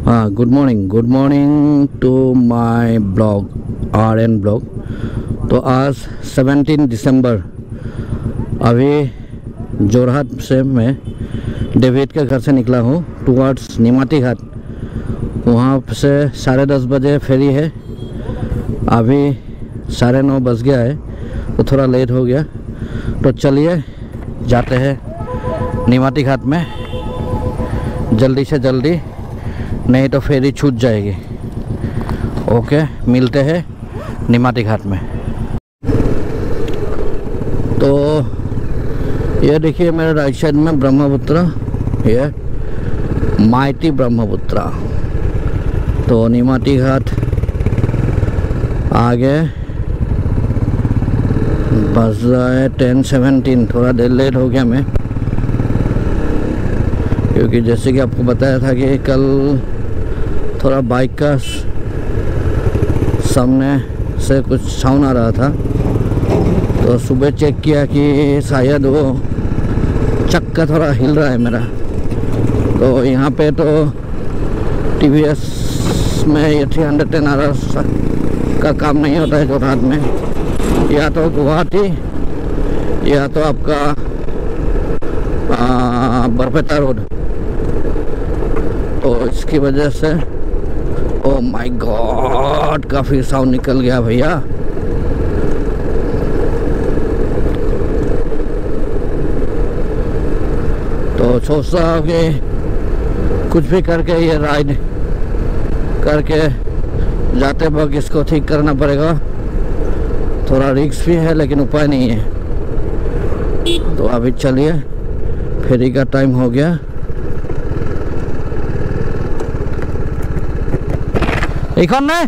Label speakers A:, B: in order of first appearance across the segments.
A: हाँ, good morning to my blog RN blog. तो आज 17 दिसंबर, अभी जोरहाट से मैं डेविड के घर से निकला हूँ टुवर्ड्स निमाती घाट। वहाँ से 10:30 बजे फेरी है। अभी 9:30 बज गया है, तो थोड़ा लेट हो गया। तो चलिए जाते हैं निमाती घाट में जल्दी से जल्दी, नहीं तो फेरी छूट जाएगी। ओके, मिलते हैं निमाती घाट में। तो ये देखिए मेरे राइट साइड में ब्रह्मपुत्र, ये माइटी ब्रह्मपुत्र। तो निमाती घाट आगे बस रहा है 10:17। थोड़ा देर लेट हो गया मैं, क्योंकि जैसे कि आपको बताया था कि कल थोड़ा बाइक का सामने से कुछ साउंड आ रहा था। तो सुबह चेक किया कि शायद वो चक्का थोड़ा हिल रहा है मेरा। तो यहाँ पे तो TVS में ये 310 RS का काम नहीं होता है जोरहाट में, या तो गुवाहाटी या तो आपका बरपेटा रोड। तो इसकी वजह से ओ माय गॉड, काफ़ी साउंड निकल गया भैया। तो सोचता हूँ कि कुछ भी करके ये राइड करके जाते वक्त इसको ठीक करना पड़ेगा। थोड़ा रिस्क भी है लेकिन उपाय नहीं है। तो अभी चलिए, फेरी का टाइम हो गया। इखन ने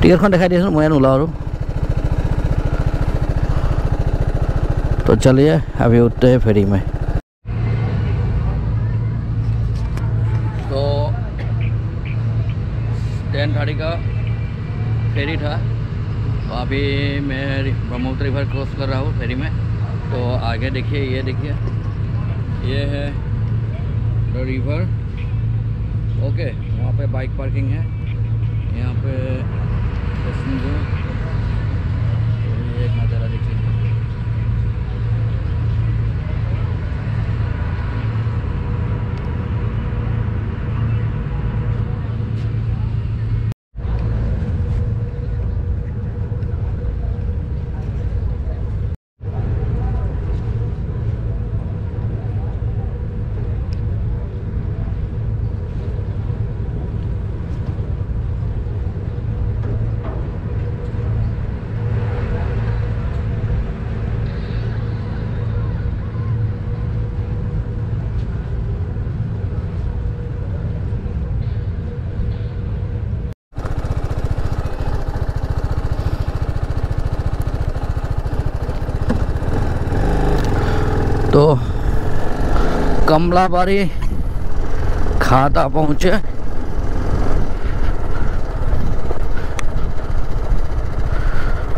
A: टिकटखन दिखाई दिए, मैं नोला। तो चलिए अभी उठते हैं फेरी में। तो 10:30 का फेरी था। तो अभी मैं ब्रह्मपुत्र रिवर क्रॉस कर रहा हूँ फेरी में। तो आगे देखिए, ये देखिए, ये है द रिवर। ओके, वहाँ पे बाइक पार्किंग है, यहाँ पे पैसेंजर। ये एक नज़ारा देखिए। तो कमलाबारी खाता पहुँचे।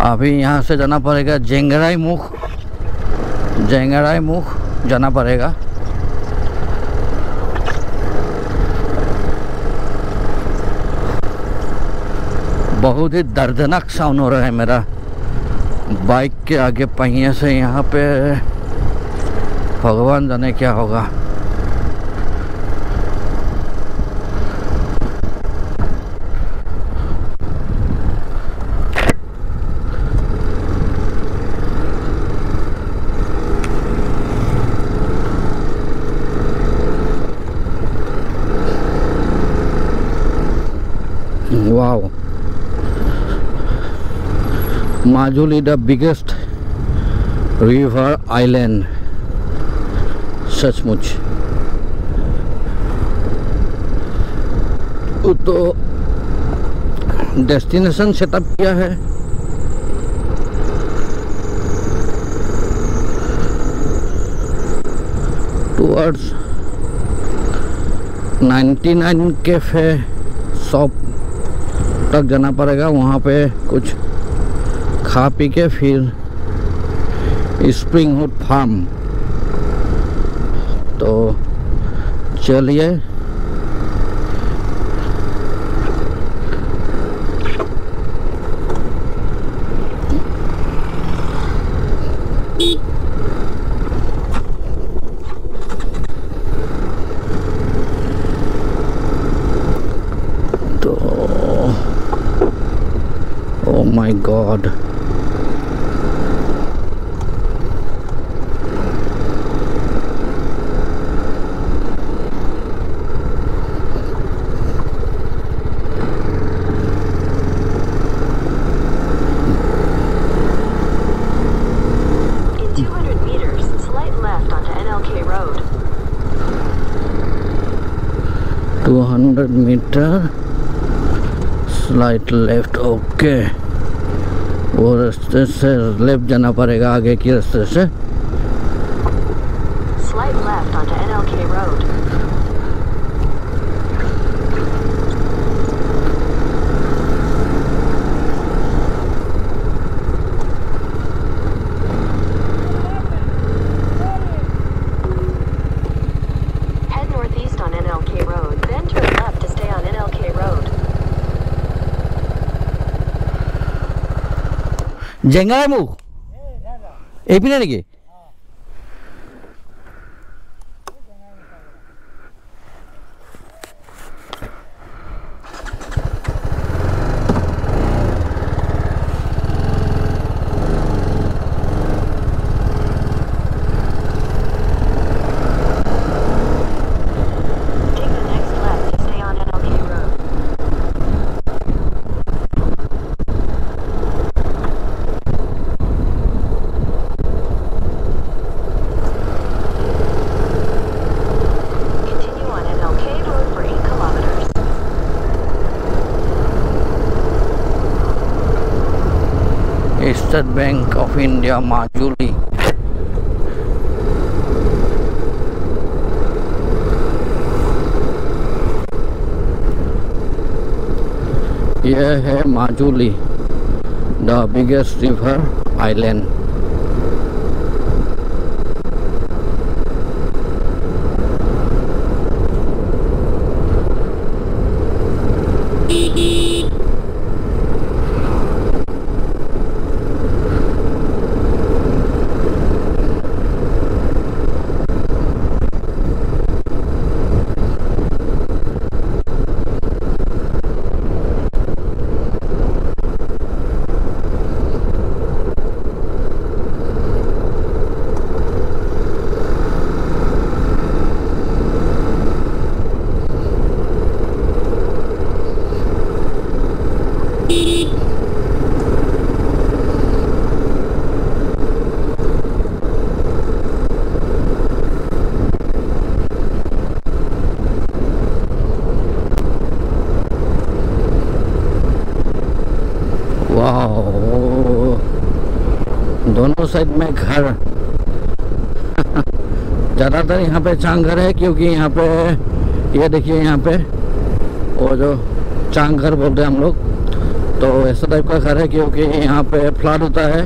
A: अभी यहाँ से जाना पड़ेगा जेंगराई मुख जाना पड़ेगा। बहुत ही दर्दनाक साउंड हो रहा है मेरा बाइक के आगे पहिए से। यहाँ पे भगवान जाने क्या होगा। Wow, Majuli the biggest river island, सचमुच। तो डेस्टिनेशन सेटअप किया है। टुवर्ड्स 99 कैफे शॉप तक जाना पड़ेगा, वहाँ पे कुछ खा पी के फिर स्प्रिंग हुड फार्म। तो चलिए तो oh my god,
B: In 200 meters, slight left onto NLK Road.
A: 200 metre slight left. Okay, वो रास्ते से लेफ्ट जाना पड़ेगा, आगे की रास्ते से।
B: Slight left onto NLK Road. Head northeast on NLK Road, then turn left to stay on NLK Road.
A: জেঙ্গাই মুখ এইপিনে নেকি?
B: Take the next left to stay on NLK Road. Continue on NLK Road for 8 kilometers.
A: State bank of India Majuli. यह है Majuli, the biggest river island. दोनों side में घर ज़्यादातर यहाँ पे चांग घर है, क्योंकि यहाँ पे ये देखिए, यहाँ पे वो जो चांग घर बोलते हैं हम लोग, तो ऐसा टाइप का घर है क्योंकि यहाँ पे फ्लड होता है,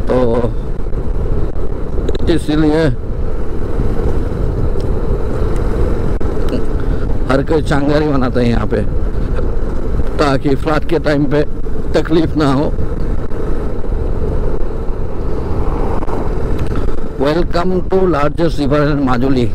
A: तो इसीलिए हर कोई चांग घर ही बनाता है यहाँ पे, ताकि फ्लड के टाइम पे तकलीफ ना हो। Welcome to largest river in Majuli.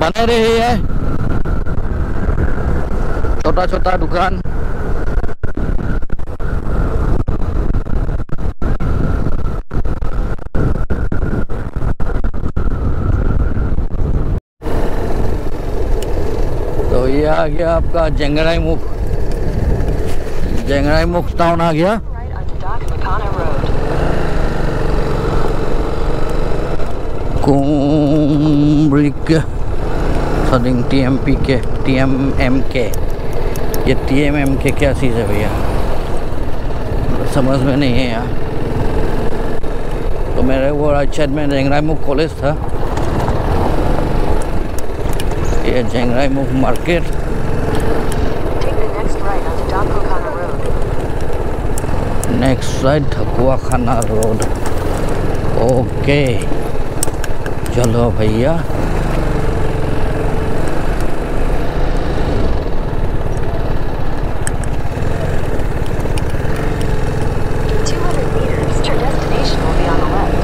A: बने रही है छोटा छोटा दुकान। तो ये आ गया आपका जेंगराई मुख। जेंगराईमुख टाउन आ गया।
B: Right onto Dominicana Road.
A: कुम्ब्रिक सदिंग TMP के TMMK, ये TMMK क्या चीज़ है भैया, समझ में नहीं है यार। तो मेरे वो राइट साइड में जेंगराईमुख कॉलेज था, ये Jengraimukh market.
B: Take the next right onto Dominicana Road.
A: Next side Dhakuakhana road. Okay चलो भैया।
B: 200 meters, your destination will be on the left.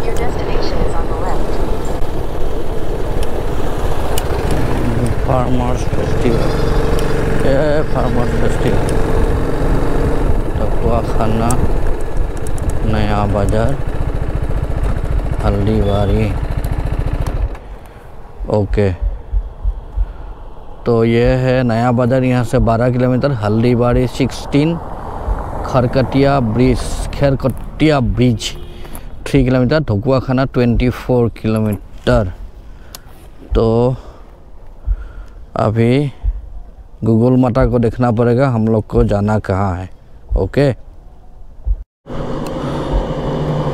B: Your destination is on the left.
A: Farmers festival, ये farmers festival, Dhakuakhana, नया बाजार, Haldibari. Okay तो ये है नया बाजार, यहाँ से 12 kilometre, Haldibari 16, Kharkatia bridge 3 kilometre, Dhakuakhana 24 kilometre. तो अभी गूगल माता को देखना पड़ेगा हम लोग को जाना कहाँ है। ओके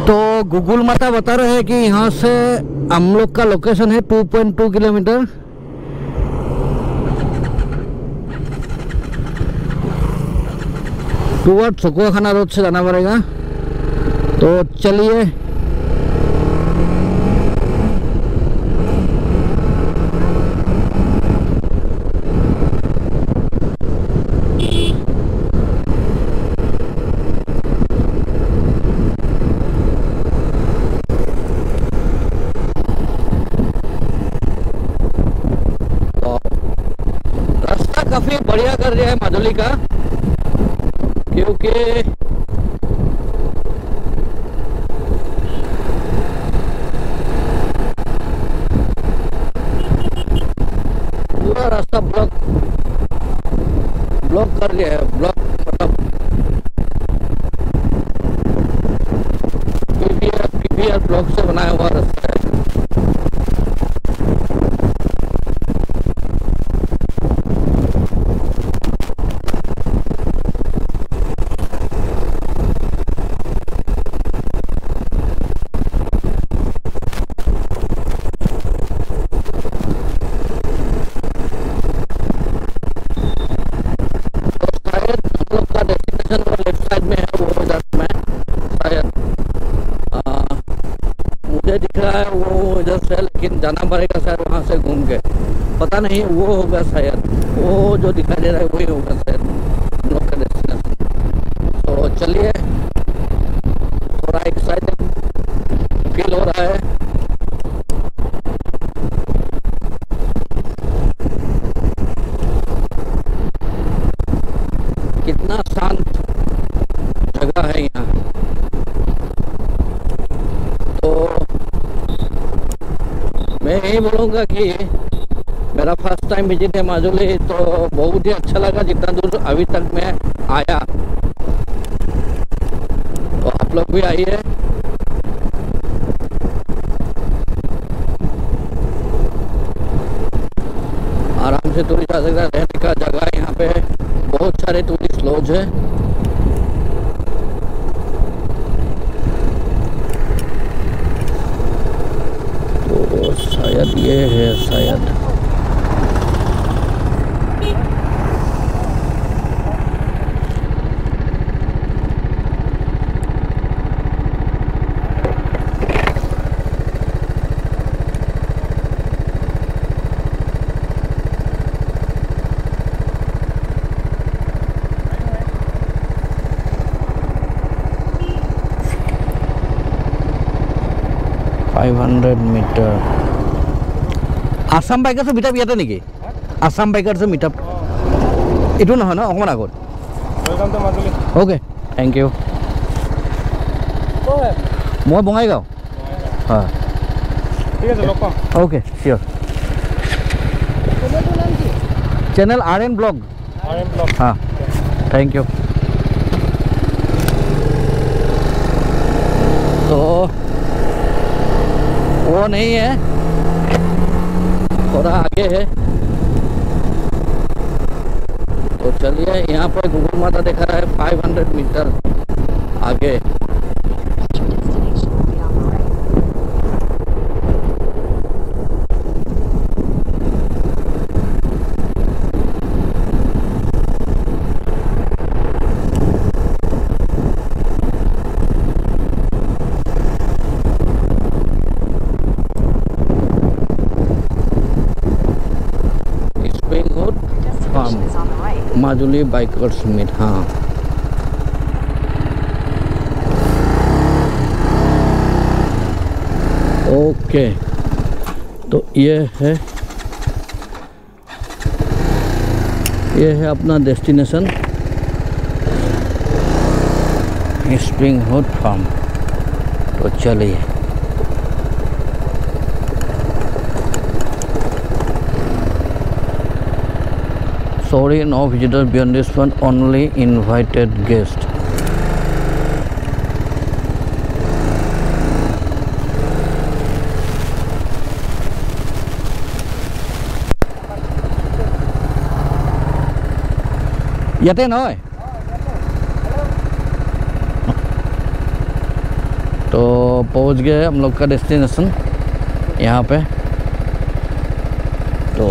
A: तो गूगल माता बता रहे हैं कि यहाँ से हम लोग का लोकेशन है 2.2 किलोमीटर। टूवर्ड ढकुआखाना रोड से जाना पड़ेगा। तो चलिए काफी बढ़िया कर दिया है माजुली का, क्योंकि पूरा रास्ता ब्लॉक कर दिया है। ब्लॉक मतलब पीवीआर ब्लॉक से बनाया हुआ रास्ता है। लेफ्ट साइड में है वो इधर में शायद, मुझे दिख रहा है वो इधर से, लेकिन जाना पड़ेगा शायद वहाँ से घूम के, पता नहीं वो होगा शायद, वो जो दिखाई दे रहा है वही होगा शायद हम लोग का डेस्टिनेशन। तो चलिए थोड़ा एक्साइटेड फील हो रहा है। कितना शांत जगह है यहाँ। तो मैं यही बोलूँगा कि मेरा फर्स्ट टाइम विजिट है माजुली, तो बहुत ही अच्छा लगा जितना दूर अभी तक मैं आया। तो आप लोग भी आइए। आराम से टूरिस्ट आ सकता है, रहने का जगह यहाँ पे बहुत सारे टूरिस्ट लॉज है। तो शायद ये है, शायद 500 মিটাৰ। আসাম বাইকাৰ্ছৰ মিটাপ ইয়াতে নেকি? আসাম বাইকাৰ্ছৰ মিটাপ এইটো নহয় ন? অকণমান আগত।
C: Welcome to Majuli.
A: Okay, thank you. মই বঙাইগাঁও। হয়,
C: ঠিক আছে, লগ পাম।
A: Okay sure. Channel RN blog. हाँ, थैंक यू। तो वो नहीं है, थोड़ा आगे है। तो चलिए, यहाँ पर गूगल माता दिखा रहा है 500 मीटर आगे। Majuli bikers meet. हाँ, ओके। तो ये है अपना डेस्टिनेशन, स्प्रिंग हुड फार्म। तो चलिए, sorry, no visitors beyond this one, only invited guests. याते नय। तो पहुंच गए हम लोग का डेस्टिनेशन यहाँ पे। तो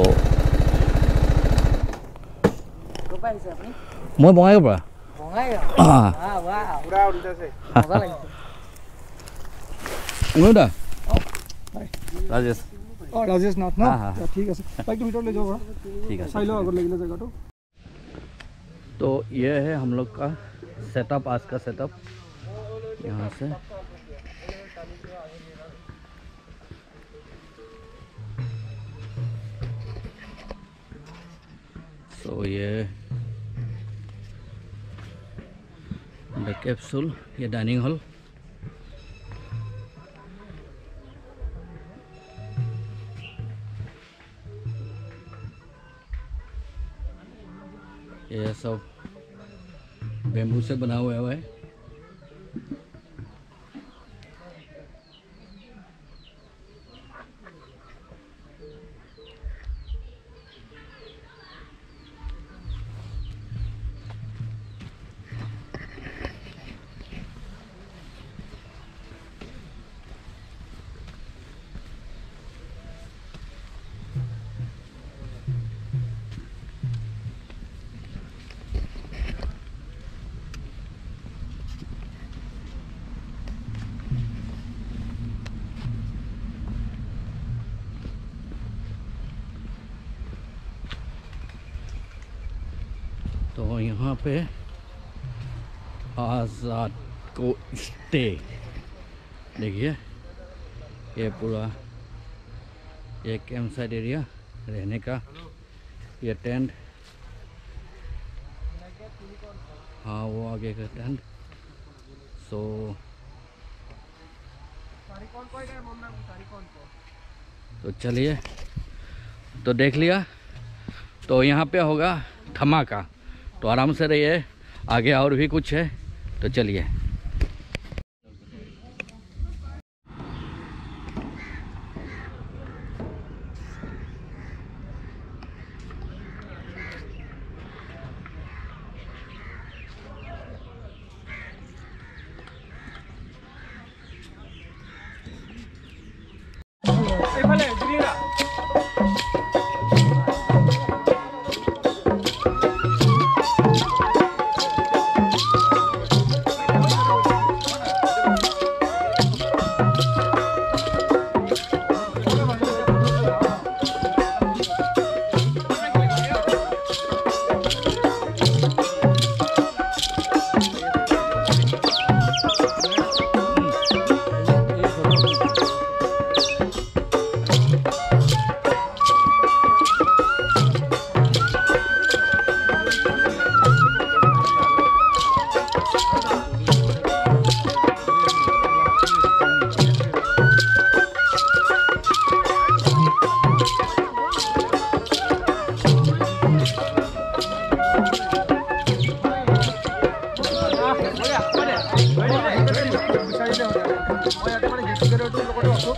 A: मैं बंगाईगाँव পৰা। राजेश।
C: राजेश नाथ ना? ठीक है, बाइक भीतर ले जाओ।
A: ठीक है,
C: साइड लो, अगर लगेगा जगह तो।
A: तो ये है हम लोग का सेटअप, आज का सेटअप यहाँ से। तो ये द कैप्सूल, ये डाइनिंग हॉल। ये सब बेम्बू से बना हुआ है। तो यहाँ पे आज़ाद को स्टे, देखिए ये पूरा ये कैंप साइड एरिया रहने का, ये टेंट। हाँ, वो आगे का टेंट। सो तो चलिए, तो देख लिया। तो यहाँ पे होगा धमाका, तो आराम से रहिए, आगे और भी कुछ है, तो चलिए। तो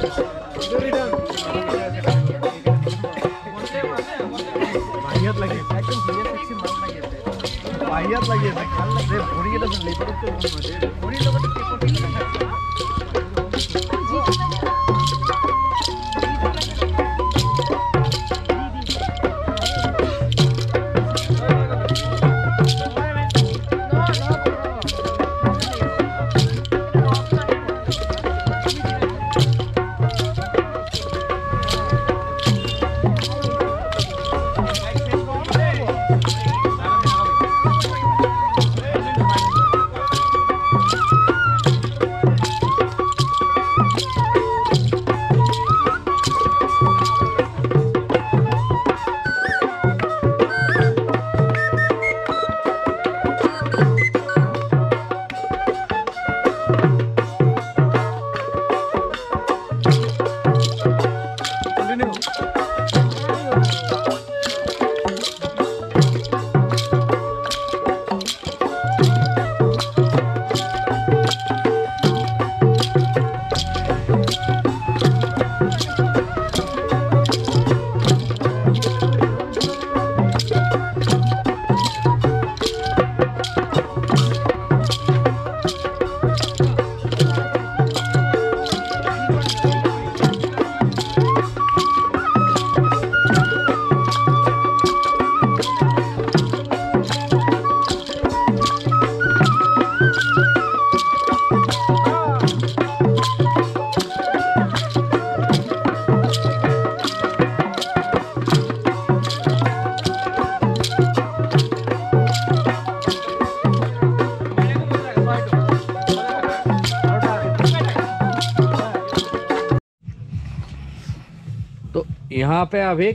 A: यहाँ पे अभी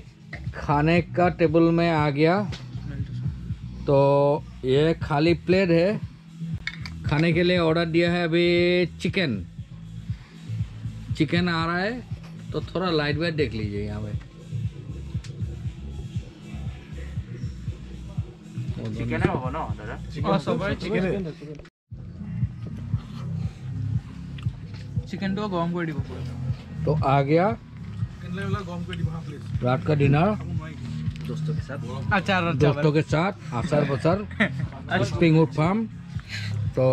A: खाने का टेबल में आ गया। तो ये खाली प्लेट है। खाने के लिए ऑर्डर दिया है अभी चिकन आ रहा है। तो थोड़ा लाइट वेट देख लीजिए यहाँ पे।
D: चिकन है वो ना दादा? चिकन तो गरम कर দিব।
A: तो आ गया रात का डिनर
D: दोस्तों के साथ
A: अचार बचार स्प्रिंग वुड फार्म। तो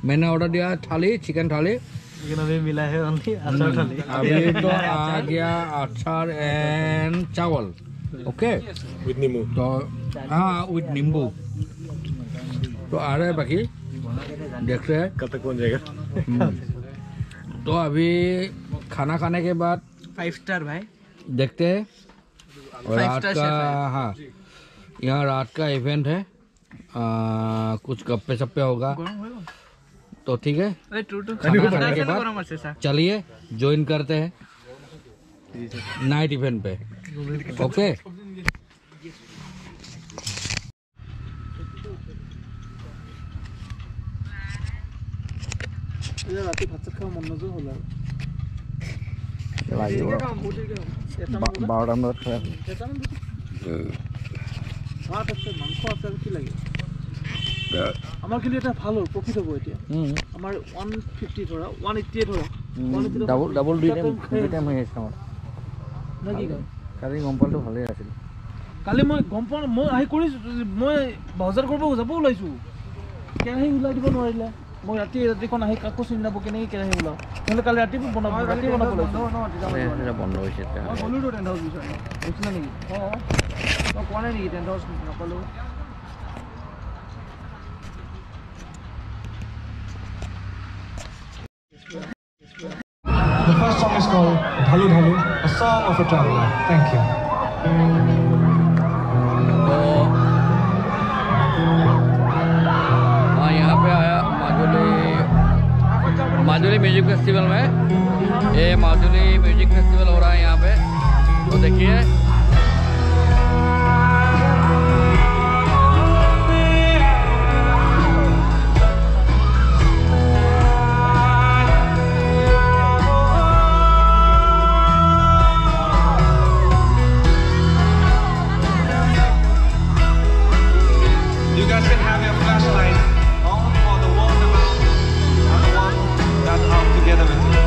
A: मैंने ऑर्डर दिया थाली, चिकन थाली।
D: अभी मिला है ओनली अचार थाली।
A: अभी तो आ गया अचार एंड चावल। ओके
E: विद नींबू।
A: तो हाँ विद नींबू। तो आ रहे बाकी देखते हैं
E: कब तक पहुंच जाएगा।
A: तो अभी खाना खाने के बाद
D: 5 स्टार भाई
A: देखते हैं। और रात का हाँ यहाँ रात का इवेंट है। कुछ गप्पे सप्पे होगा। तो ठीक है खाना खाने के बाद चलिए ज्वाइन करते हैं नाइट इवेंट पे। ओके
C: राति भात चात खाব মন নযোৱা হ'ল আৰু
A: 12টামান বজাত খাই
C: ভাত আছে মাংস আছে আৰু কি লাগে আমাৰ কিন্তু এটা ভাল হ'ল প্ৰফিট হ'ব এতিয়া আমাৰ 150 ধৰা 180 ধৰা
A: ডাবল দুই টাইম হৈ আছে আমাৰ
C: নাকি
A: কালি গম পালটো ভালেই আছিল।
C: কালি মই গম পাওঁ মই আহি কৰিছোঁ মই বজাৰ কৰিব যাব ওলাইছোঁ কেৰাহী ওলাই দিব নোৱাৰিলে। মই ৰাতিখন আহি কাকো চিনি নাপাব কেনেকৈ কেৰাহী ওলাওঁ নহ'লে কালি ৰাতি বনাব বন্ধ হৈছে মই গ'লোতো টেণ্ট হাউচ বিচাৰি গৈছিলা নেকি? অঁ মই কোৱা নাই নেকি টেণ্ট হাউচ নাপালোঁ।
F: The first song is called Dhalu Dhalu, a song of a traveler. Thank you.
A: यहाँ पे आया माजुली म्यूजिक फेस्टिवल में। ये माजुली म्यूजिक फेस्टिवल हो रहा है यहाँ पे। तो देखिए
F: You guys can have your flashlight on for the one about and the one that's out together with you.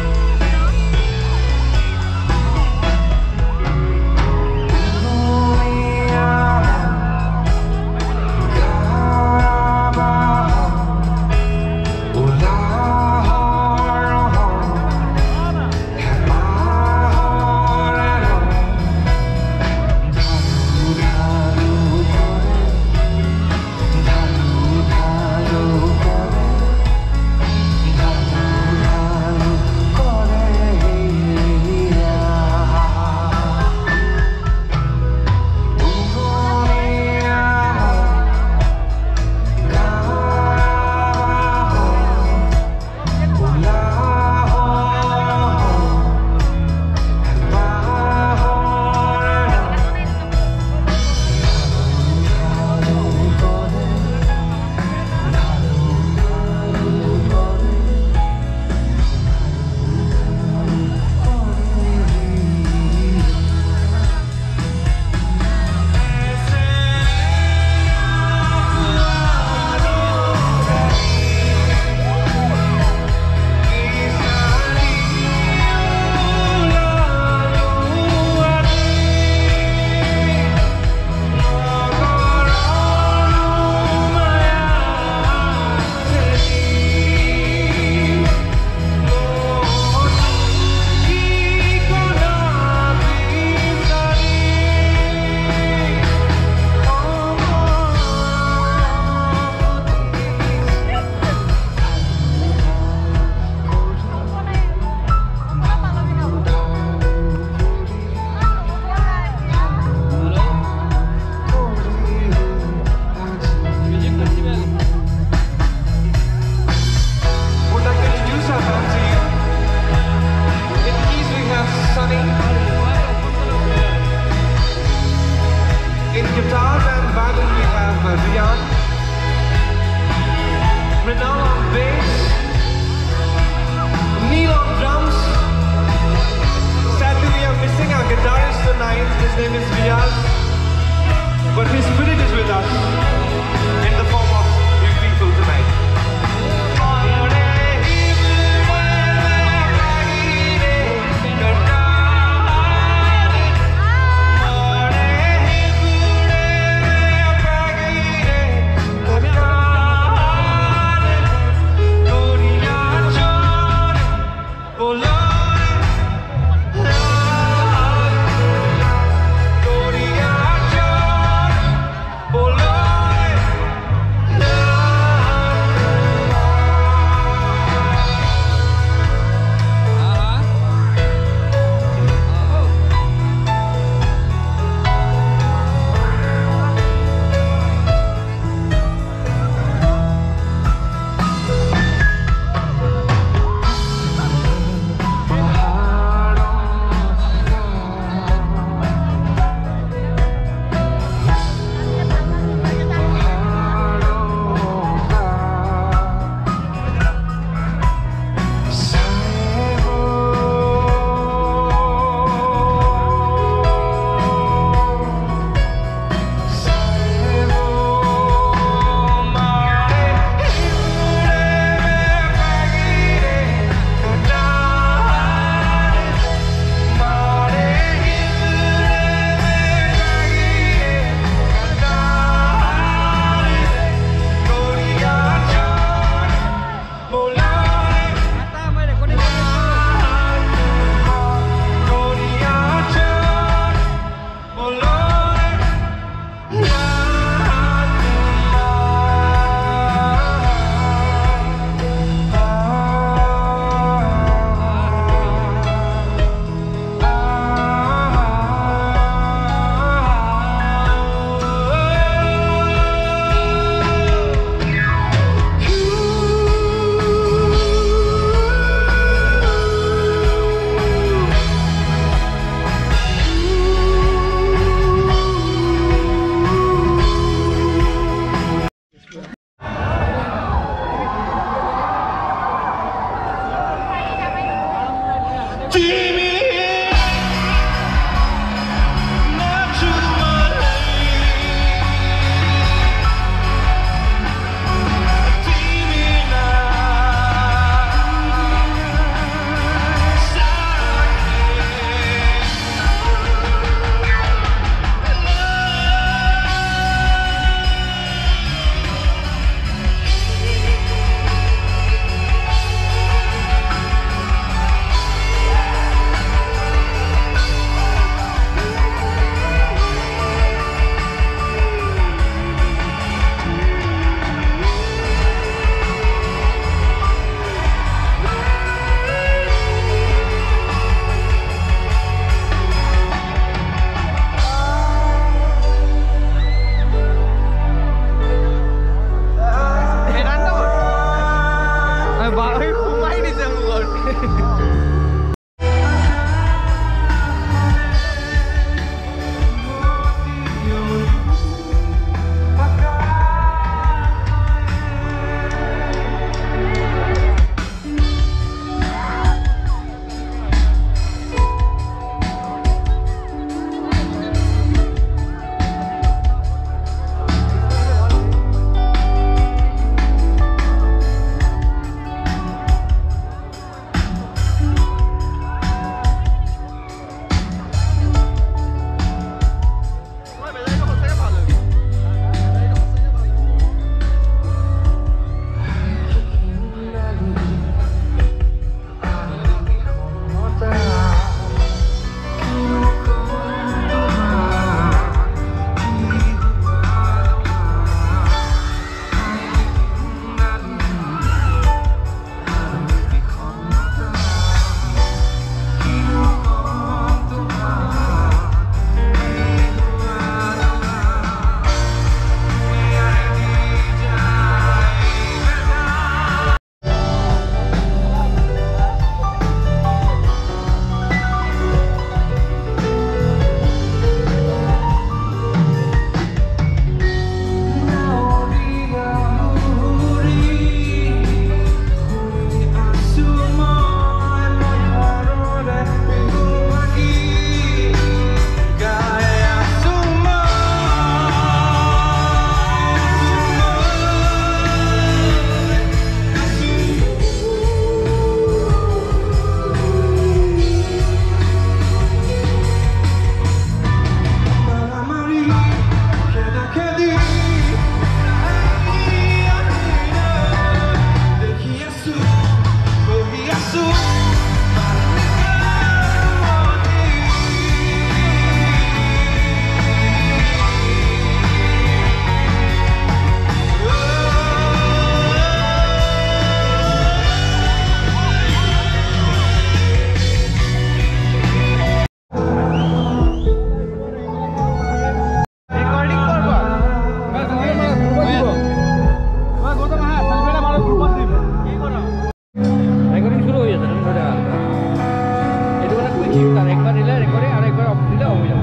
A: দিলে ৰেকৰ্ডিং আৰু একবাৰ অফ দিলে হৈ যাব।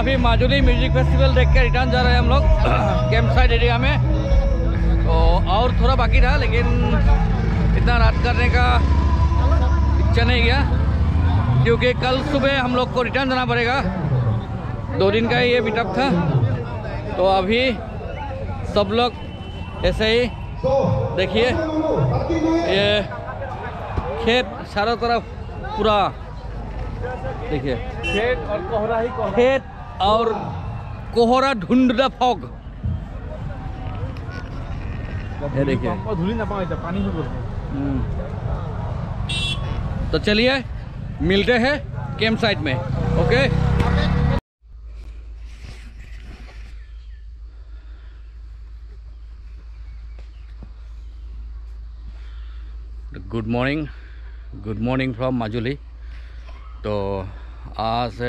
A: अभी माजुली म्यूजिक फेस्टिवल देख के रिटर्न जा रहे हैं हम लोग कैंप साइट एरिया में। तो और थोड़ा बाकी था लेकिन इतना रात करने का इच्छा नहीं गया क्योंकि कल सुबह हम लोग को रिटर्न जाना पड़ेगा। 2 दिन का ये मीटअप था। तो अभी सब लोग ऐसे ही देखिए ये खेत चारों तरफ पूरा देखिए
C: खेत और कोहरा ही कोहरा।
A: खेत और कोहरा ढूंढता फॉग ये देखिए
C: धूली ना पाए पानी में।
A: तो चलिए मिलते हैं कैंप साइट में। Okay good morning from Majuli. तो आज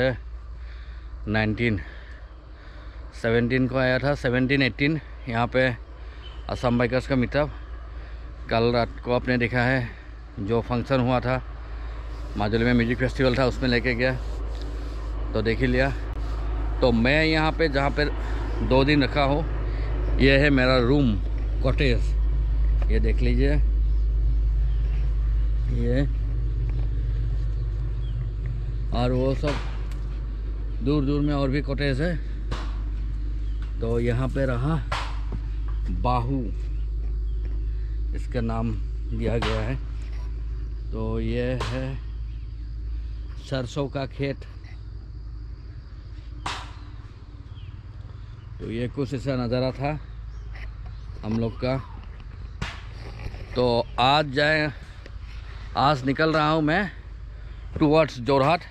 A: 17 को आया था 17-18 यहाँ पे असम बाइकर्स का मीटअप। कल रात को आपने देखा है जो फंक्शन हुआ था माजुली में म्यूजिक फेस्टिवल था उसमें लेके गया तो देख ही लिया। तो मैं यहाँ पे जहाँ पे 2 दिन रखा हूँ ये है मेरा रूम कॉटेज। ये देख लीजिए ये और वो सब दूर दूर में और भी कॉटेज है। तो यहाँ पे रहा बाहू इसका नाम दिया गया है। तो ये है सरसों का खेत। तो ये कुछ ऐसा नज़ारा था हम लोग का। तो आज निकल रहा हूँ मैं टूवर्ड्स जोरहाट।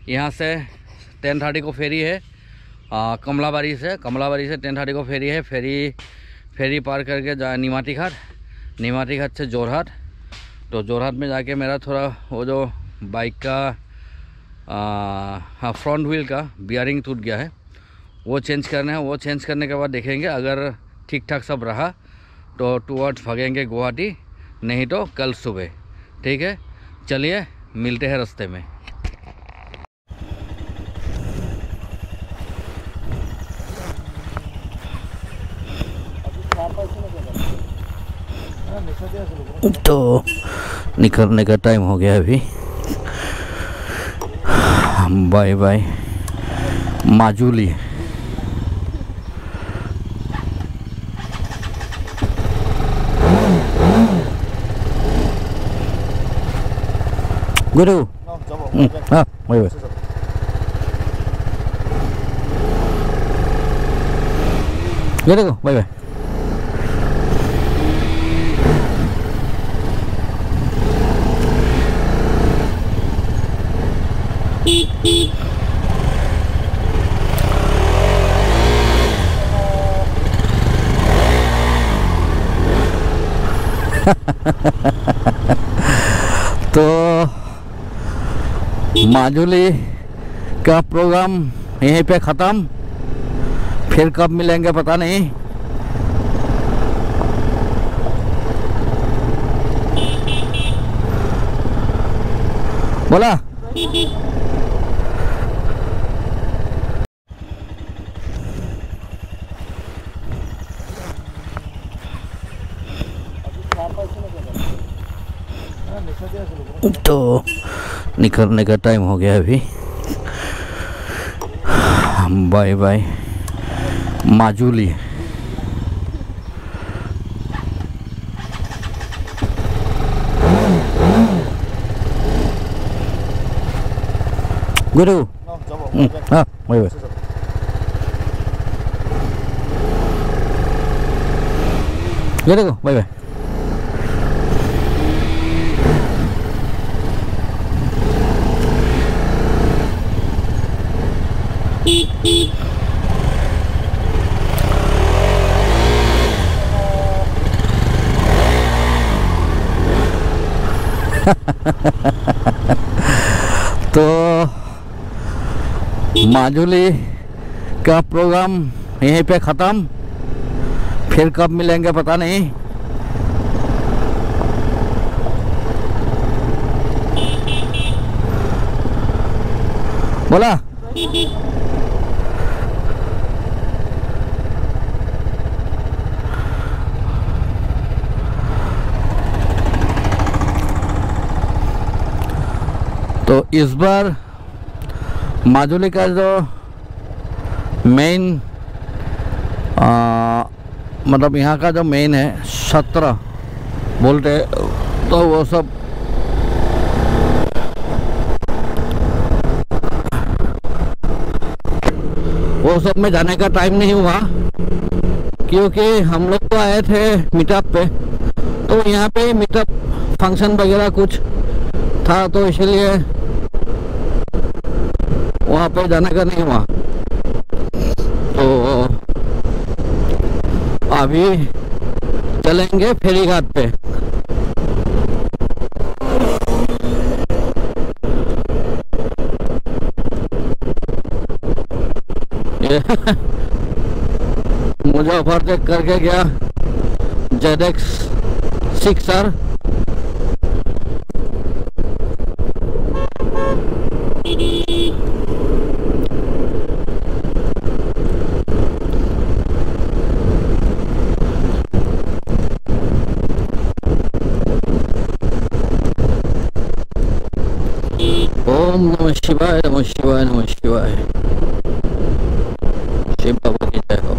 A: यहाँ से 10:30 को फेरी है कमलाबाड़ी से 10:30 को फेरी है। फेरी पार करके निमाती घाट से जोरहाट। तो जोरहाट में जाके मेरा थोड़ा वो जो बाइक का फ्रंट व्हील का बियरिंग टूट गया है वो चेंज करना है। वो चेंज करने के बाद देखेंगे अगर ठीक ठाक सब रहा तो टूवर्ड्स भागेंगे गुवाहाटी, नहीं तो कल सुबह। ठीक है चलिए मिलते हैं रास्ते में। तो निकलने का टाइम हो गया अभी। Bye bye Majuli. गुरु हाँ बाय बाय। गुरु बाय बाय। तो माजुली का प्रोग्राम यहीं पे ख़त्म, फिर कब मिलेंगे पता नहीं। बोला तो निकलने का टाइम हो गया अभी। Bye bye Majuli. गुरु हाँ बाय बाय। गुरु बाय बाय। तो माजुली का प्रोग्राम यहीं पे ख़त्म, फिर कब मिलेंगे पता नहीं। बोला तो इस बार माजुली का जो मेन मतलब यहाँ का जो मेन है सत्र बोलते, तो वो सब में जाने का टाइम नहीं हुआ, क्योंकि हम लोग तो आए थे मीटअप पे, तो यहाँ पे मीटअप फंक्शन वगैरह कुछ था, तो इसलिए वहाँ पे जाने का नहीं हुआ। तो अभी चलेंगे फेरी घाट पे। ये मुजफ्फर करके गया ZX 6R। ओम नमः शिवाय, नमः शिवाय, नमः शिवाय। शिव बाबा की जय हो।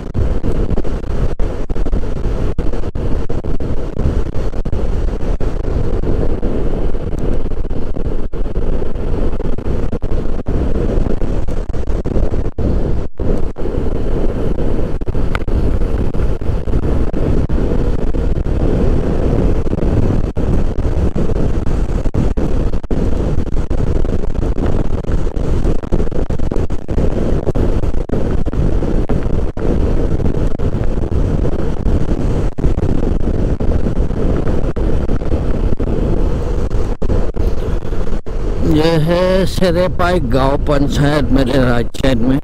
A: यह है सेरेपाई गांव पंचायत मेरे राइट साइड में।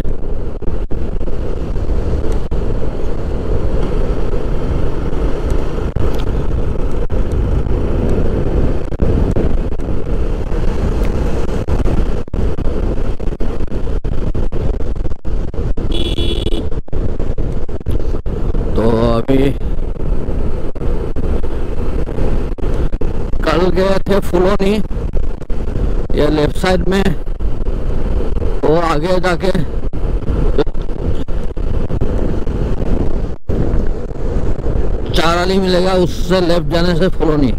A: तो अभी कल गए थे फुलोनी, ये लेफ्ट साइड में, वो आगे जाके चाराली मिलेगा, उससे लेफ्ट जाने से फुलोनी।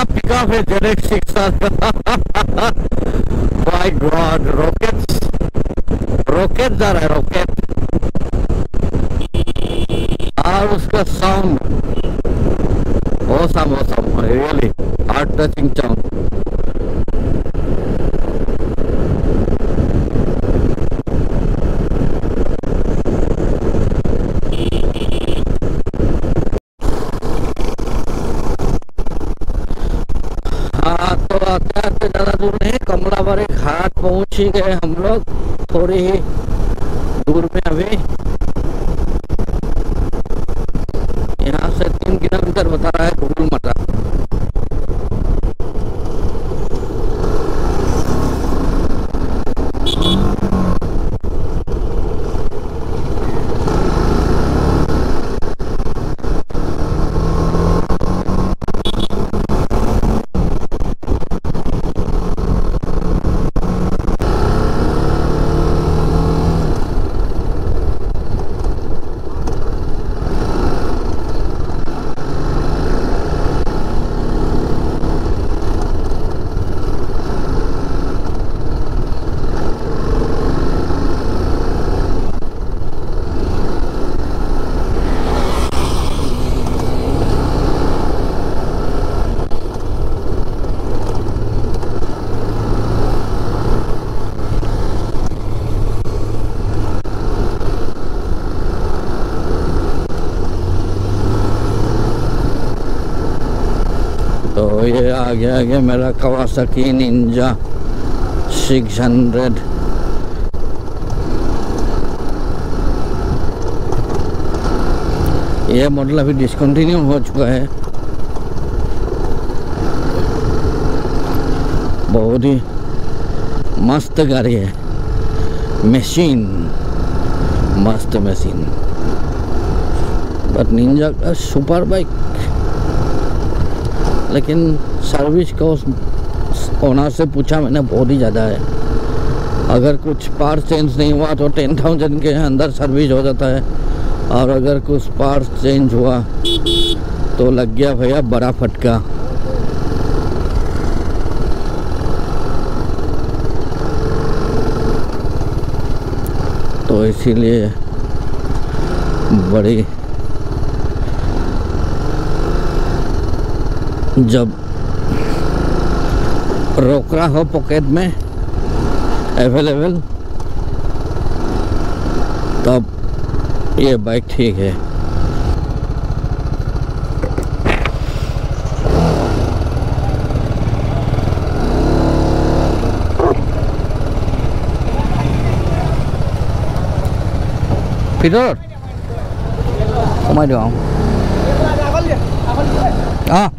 A: पिकअप है ZX 6R। My God, rocket जा रहा है, रॉकेट। उसका sound awesome, really heart touching sound. हाँ, तो आते आते ज़्यादा दूर नहीं, कमलाबाड़ी घाट पहुंच ही गए हम लोग, थोड़ी ही दूर में अभी। यहाँ से 3 किलोमीटर बता रहा है गूगल मटा। तो ये आगे मेरा कावासाकी निंजा 600। ये मॉडल अभी डिसकंटिन्यू हो चुका है। बहुत ही मस्त गाड़ी है, मशीन, मस्त मशीन। बट निंजा का सुपर बाइक, लेकिन सर्विस का उस ओनर से पूछा मैंने, बहुत ही ज़्यादा है। अगर कुछ पार्ट चेंज नहीं हुआ तो 10,000 के अंदर सर्विस हो जाता है, और अगर कुछ पार्ट चेंज हुआ तो लग गया भैया बड़ा फटका। तो इसीलिए बड़ी, जब रोकड़ा हो पॉकेट में अवेलेबल, तब ये बाइक ठीक है। Peter, kemana dong? Ah.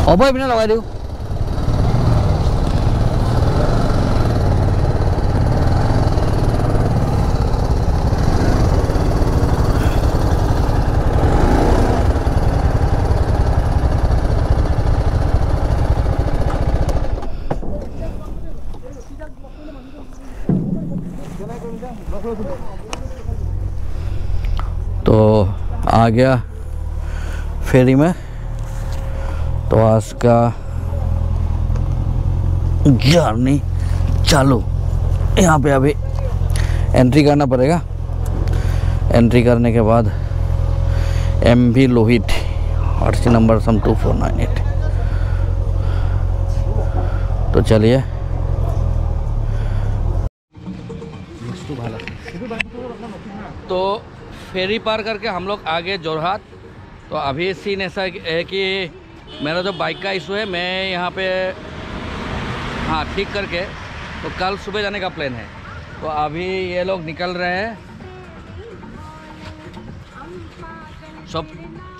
A: Apa yang benar lawai dia? तो आ गया फेरी में। तो आज का जर्नी चालू। यहाँ पे अभी एंट्री करना पड़ेगा। एंट्री करने के बाद MV लोहित RC नंबर सम 2498। तो चलिए, तो फेरी पार करके हम लोग आगे जोरहाट। तो अभी सीन ऐसा है कि मेरा जो बाइक का इशू है, मैं यहाँ पे हाँ ठीक करके तो कल सुबह जाने का प्लान है। तो अभी ये लोग निकल रहे हैं, सब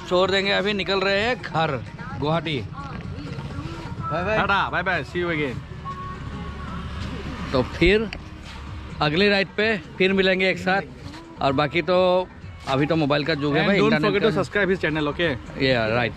A: छोड़ देंगे, अभी निकल रहे हैं घर Guwahati.
C: Bye bye, see you again.
A: तो फिर अगली राइड पे फिर मिलेंगे एक साथ। और बाकी तो अभी तो मोबाइल का जुग है भाई।
C: Don't forget to subscribe his channel, okay?
A: या राइट।